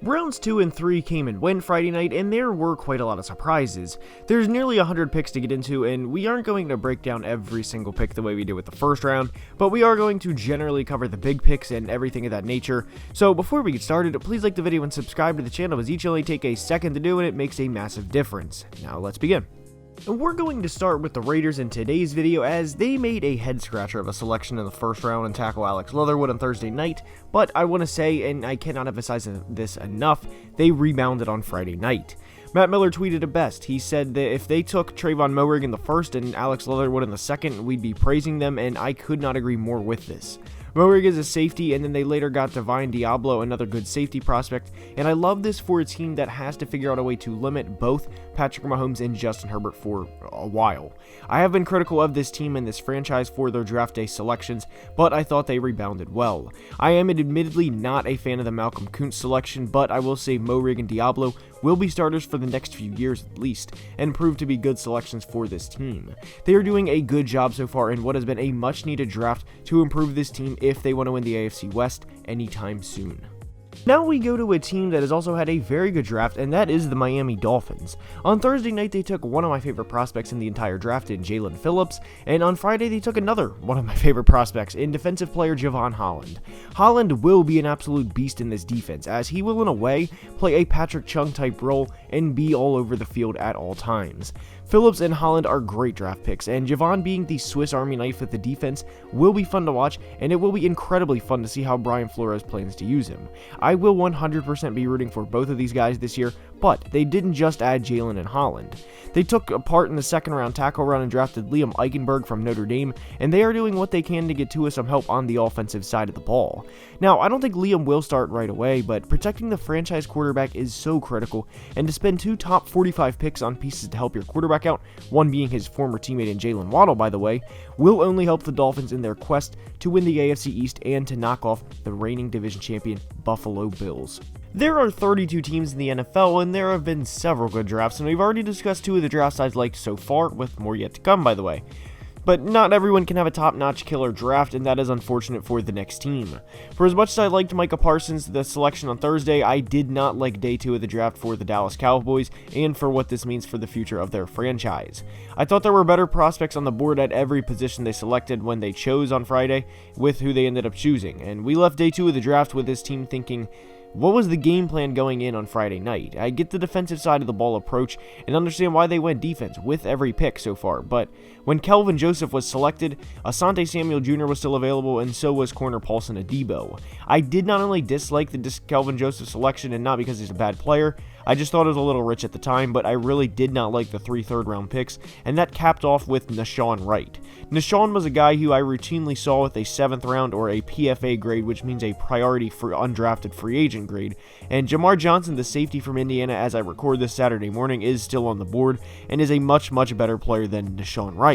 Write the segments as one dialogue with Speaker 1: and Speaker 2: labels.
Speaker 1: Rounds 2 and 3 came and went Friday night, and there were quite a lot of surprises. There's nearly 100 picks to get into, and we aren't going to break down every single pick the way we did with the first round, but we are going to generally cover the big picks and everything of that nature. So before we get started, please like the video and subscribe to the channel, as each only take a second to do and it makes a massive difference. Now let's begin. And we're going to start with the Raiders in today's video, as they made a head-scratcher of a selection in the first round and tackle Alex Leatherwood on Thursday night, but I want to say, and I cannot emphasize this enough, they rebounded on Friday night. Matt Miller tweeted it best. He said that if they took Trayvon Moehrig in the first and Alex Leatherwood in the second, we'd be praising them, and I could not agree more with this. Moehrig is a safety, and then they later got Divine Diablo, another good safety prospect, and I love this for a team that has to figure out a way to limit both Patrick Mahomes and Justin Herbert for a while. I have been critical of this team and this franchise for their draft day selections, but I thought they rebounded well. I am admittedly not a fan of the Malcolm Kuntz selection, but I will say Moehrig and Diablo will be starters for the next few years at least, and prove to be good selections for this team. They are doing a good job so far in what has been a much needed draft to improve this team if they want to win the AFC West anytime soon. Now we go to a team that has also had a very good draft, and that is the Miami Dolphins. On Thursday night, they took one of my favorite prospects in the entire draft in Jaelan Phillips, and on Friday, they took another one of my favorite prospects in defensive player Javon Holland. Holland will be an absolute beast in this defense, as he will in a way play a Patrick Chung type role and be all over the field at all times. Phillips and Holland are great draft picks, and Javon being the Swiss Army knife with the defense will be fun to watch, and it will be incredibly fun to see how Brian Flores plans to use him. I will 100% be rooting for both of these guys this year, but they didn't just add Jaelan and Holland. They took a part in the second round tackle run and drafted Liam Eichenberg from Notre Dame, and they are doing what they can to get Tua some help on the offensive side of the ball. Now, I don't think Liam will start right away, but protecting the franchise quarterback is so critical, and to spend two top 45 picks on pieces to help your quarterback out, one being his former teammate in Jalen Waddle, by the way, will only help the Dolphins in their quest to win the AFC East and to knock off the reigning division champion Buffalo Bills. There are 32 teams in the NFL, and there have been several good drafts, and we've already discussed two of the drafts I've liked so far, with more yet to come, by the way. But not everyone can have a top-notch killer draft, and that is unfortunate for the next team. For as much as I liked Micah Parsons, the selection on Thursday, I did not like day 2 of the draft for the Dallas Cowboys, and for what this means for the future of their franchise. I thought there were better prospects on the board at every position they selected when they chose on Friday, with who they ended up choosing, and we left day 2 of the draft with this team thinking, what was the game plan going in on Friday night? I get the defensive side of the ball approach and understand why they went defense with every pick so far, but when Kelvin Joseph was selected, Asante Samuel Jr. was still available, and so was corner Paulson Adebo. I did not only dislike the Kelvin Joseph selection, and not because he's a bad player, I just thought it was a little rich at the time, but I really did not like the 3 third-round picks, and that capped off with Nashawn Wright. Nashawn was a guy who I routinely saw with a 7th round or a PFA grade, which means a priority for undrafted free agent grade, and Jamar Johnson, the safety from Indiana, as I record this Saturday morning, is still on the board, and is a much better player than Nashawn Wright.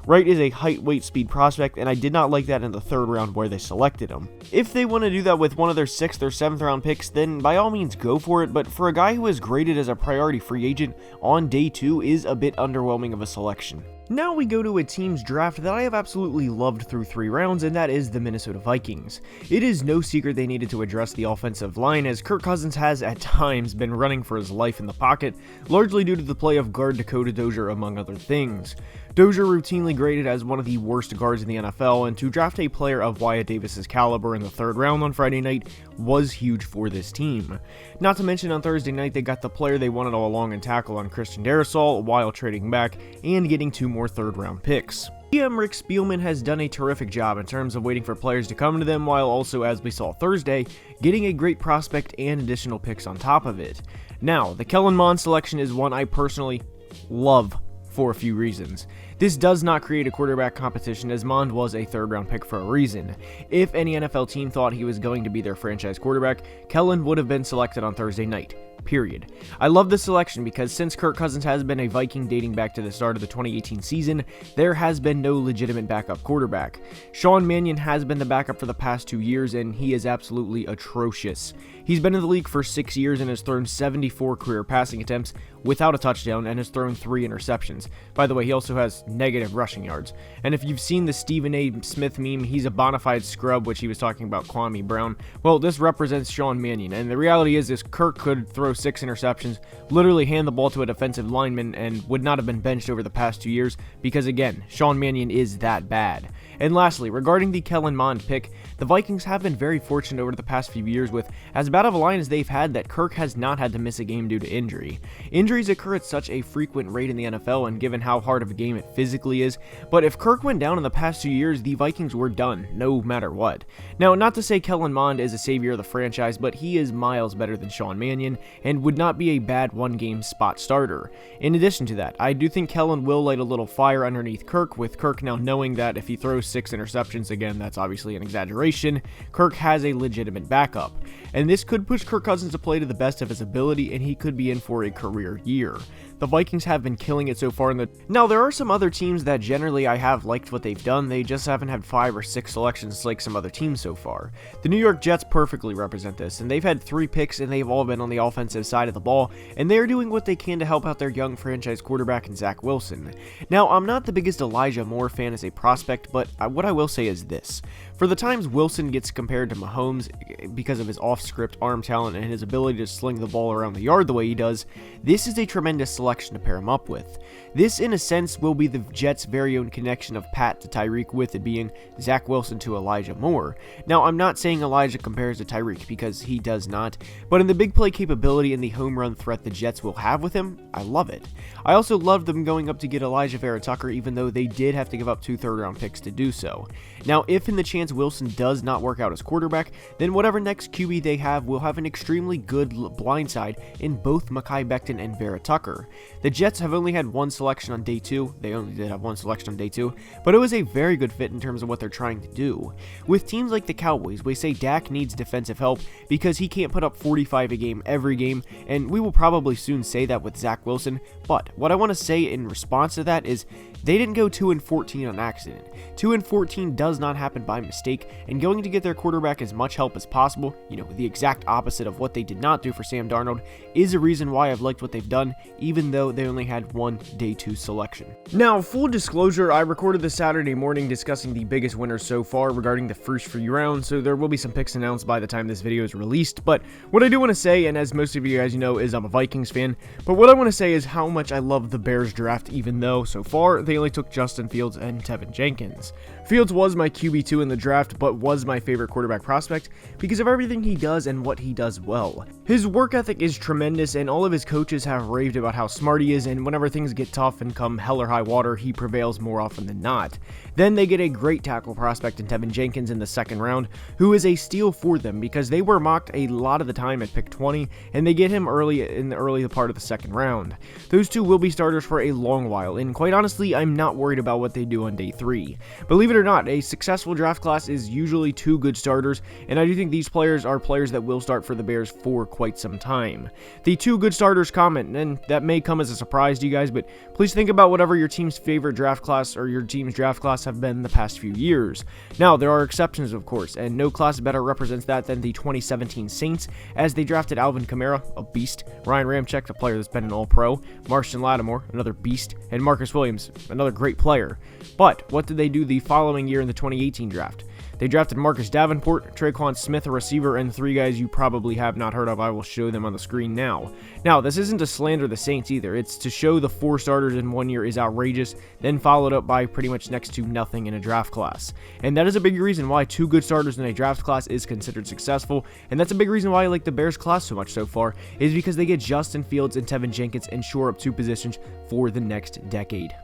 Speaker 1: Wright is a height, weight, speed prospect, and I did not like that in the 3rd round where they selected him. If they want to do that with one of their 6th or 7th round picks, then by all means go for it, but for a guy who is graded as a priority free agent on day 2 is a bit underwhelming of a selection. Now we go to a team's draft that I have absolutely loved through 3 rounds, and that is the Minnesota Vikings. It is no secret they needed to address the offensive line, as Kirk Cousins has at times been running for his life in the pocket, largely due to the play of guard Dakota Dozier among other things. Dozier routinely graded as one of the worst guards in the NFL, and to draft a player of Wyatt Davis's caliber in the 3rd round on Friday night was huge for this team. Not to mention on Thursday night they got the player they wanted all along in tackle on Christian Darrisaw while trading back and getting 2 more 3rd round picks. GM Rick Spielman has done a terrific job in terms of waiting for players to come to them, while also, as we saw Thursday, getting a great prospect and additional picks on top of it. Now, the Kellen Mon selection is one I personally love for a few reasons. This does not create a quarterback competition, as Mond was a 3rd round pick for a reason. If any NFL team thought he was going to be their franchise quarterback, Kellen would have been selected on Thursday night. period. I love this selection because since Kirk Cousins has been a Viking dating back to the start of the 2018 season, there has been no legitimate backup quarterback. Sean Mannion has been the backup for the past 2 years, and he is absolutely atrocious. He's been in the league for 6 years and has thrown 74 career passing attempts without a touchdown and has thrown 3 interceptions. By the way, he also has negative rushing yards. And if you've seen the Stephen A. Smith meme, he's a bona fide scrub, which he was talking about Kwame Brown. Well, this represents Sean Mannion, and the reality is Kirk could throw 6 interceptions, literally hand the ball to a defensive lineman, and would not have been benched over the past 2 years because, again, Sean Mannion is that bad. And lastly, regarding the Kellen Mon pick, the Vikings have been very fortunate over the past few years with as bad of a line as they've had that Kirk has not had to miss a game due to injury. Injuries occur at such a frequent rate in the NFL, and given how hard of a game it physically is, but if Kirk went down in the past 2 years, the Vikings were done, no matter what. Now, not to say Kellen Mond is a savior of the franchise, but he is miles better than Sean Mannion, and would not be a bad one-game spot starter. In addition to that, I do think Kellen will light a little fire underneath Kirk, with Kirk now knowing that if he throws 6 interceptions, again, that's obviously an exaggeration, Kirk has a legitimate backup. And this could push Kirk Cousins to play to the best of his ability, and he could be in for a career year. The Vikings have been killing it so far Now, there are some other teams that generally I have liked what they've done, they just haven't had 5 or 6 selections like some other teams so far. The New York Jets perfectly represent this, and they've had 3 picks and they've all been on the offensive side of the ball, and they are doing what they can to help out their young franchise quarterback in Zach Wilson. Now, I'm not the biggest Elijah Moore fan as a prospect, but what I will say is this. For the times Wilson gets compared to Mahomes because of his off-script arm talent and his ability to sling the ball around the yard the way he does, this is a tremendous selection to pair him up with. This, in a sense, will be the Jets' very own connection of Pat to Tyreek, with it being Zach Wilson to Elijah Moore. Now, I'm not saying Elijah compares to Tyreek, because he does not, but in the big play capability and the home run threat the Jets will have with him, I love it. I also love them going up to get Elijah Vera Tucker, even though they did have to give up 2 third-round picks to do so. Now, if in the chance Wilson does not work out as quarterback, then whatever next QB they have will have an extremely good blindside in both Mekhi Becton and Vera Tucker. The Jets have only had 1 selection on day 2, they only did have 1 selection on day 2, but it was a very good fit in terms of what they're trying to do. With teams like the Cowboys, we say Dak needs defensive help because he can't put up 45 a game every game, and we will probably soon say that with Zach Wilson, but what I want to say in response to that is they didn't go 2-14 on accident. 2-14 does not happen by mistake, and going to get their quarterback as much help as possible, the exact opposite of what they did not do for Sam Darnold, is a reason why I've liked what they've done, even though they only had 1 day 2 selection. Now, full disclosure, I recorded this Saturday morning discussing the biggest winners so far regarding the first few rounds, so there will be some picks announced by the time this video is released, but what I do want to say, and as most of you guys know, is I'm a Vikings fan, but what I want to say is how much I love the Bears draft, even though so far they only took Justin Fields and Tevin Jenkins. Fields was my QB2 in the draft, but was my favorite quarterback prospect because of everything he does and what he does well. His work ethic is tremendous, and all of his coaches have raved about how smart he is, and whenever things get tough and come hell or high water, he prevails more often than not. Then they get a great tackle prospect in Tevin Jenkins in the 2nd round, who is a steal for them because they were mocked a lot of the time at pick 20, and they get him early in the early part of the 2nd round. Those 2 will be starters for a long while, and quite honestly, I'm not worried about what they do on day 3. Believe it or not, a successful draft class is usually 2 good starters, and I do think these players are players that will start for the Bears for quite some time. The 2 good starters comment, and that may come as a surprise to you guys, but please think about whatever your team's favorite draft class or your team's draft class have been the past few years. Now, there are exceptions, of course, and no class better represents that than the 2017 Saints, as they drafted Alvin Kamara, a beast, Ryan Ramczyk, a player that's been an All-Pro, Marshawn Lattimore, another beast, and Marcus Williams, another great player. But what did they do the following year in the 2018 draft? They drafted Marcus Davenport, Traquan Smith, a receiver, and 3 guys you probably have not heard of. I will show them on the screen now. Now, this isn't to slander the Saints either. It's to show the 4 starters in 1 year is outrageous, then followed up by pretty much next to nothing in a draft class. And that is a big reason why 2 good starters in a draft class is considered successful, and that's a big reason why I like the Bears class so much so far, is because they get Justin Fields and Tevin Jenkins and shore up 2 positions for the next decade.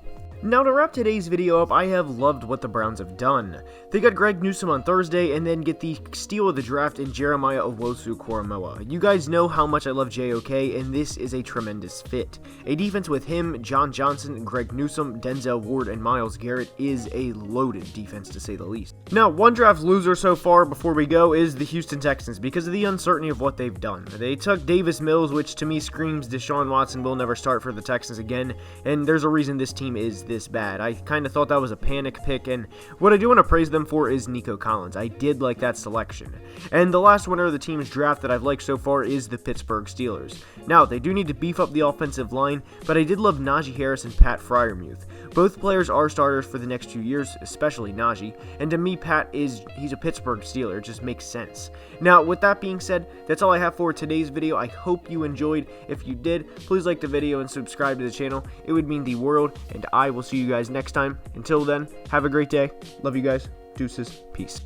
Speaker 1: Now, to wrap today's video up, I have loved what the Browns have done. They got Greg Newsome on Thursday, and then get the steal of the draft in Jeremiah Owusu-Koramoah. You guys know how much I love JOK, and this is a tremendous fit. A defense with him, John Johnson, Greg Newsome, Denzel Ward, and Myles Garrett is a loaded defense, to say the least. Now, one draft loser so far before we go is the Houston Texans because of the uncertainty of what they've done. They took Davis Mills, which to me screams Deshaun Watson will never start for the Texans again, and there's a reason this team is this bad. I kind of thought that was a panic pick, and what I do want to praise them for is Nico Collins. I did like that selection. And the last winner of the team's draft that I've liked so far is the Pittsburgh Steelers. Now, they do need to beef up the offensive line, but I did love Najee Harris and Pat Freiermuth. Both players are starters for the next few years, especially Najee, and to me, he's a Pittsburgh Steeler. It just makes sense. Now, with that being said, that's all I have for today's video. I hope you enjoyed. If you did, please like the video and subscribe to the channel. It would mean the world, and I will see you guys next time. Until then, have a great day. Love you guys. Deuces. Peace.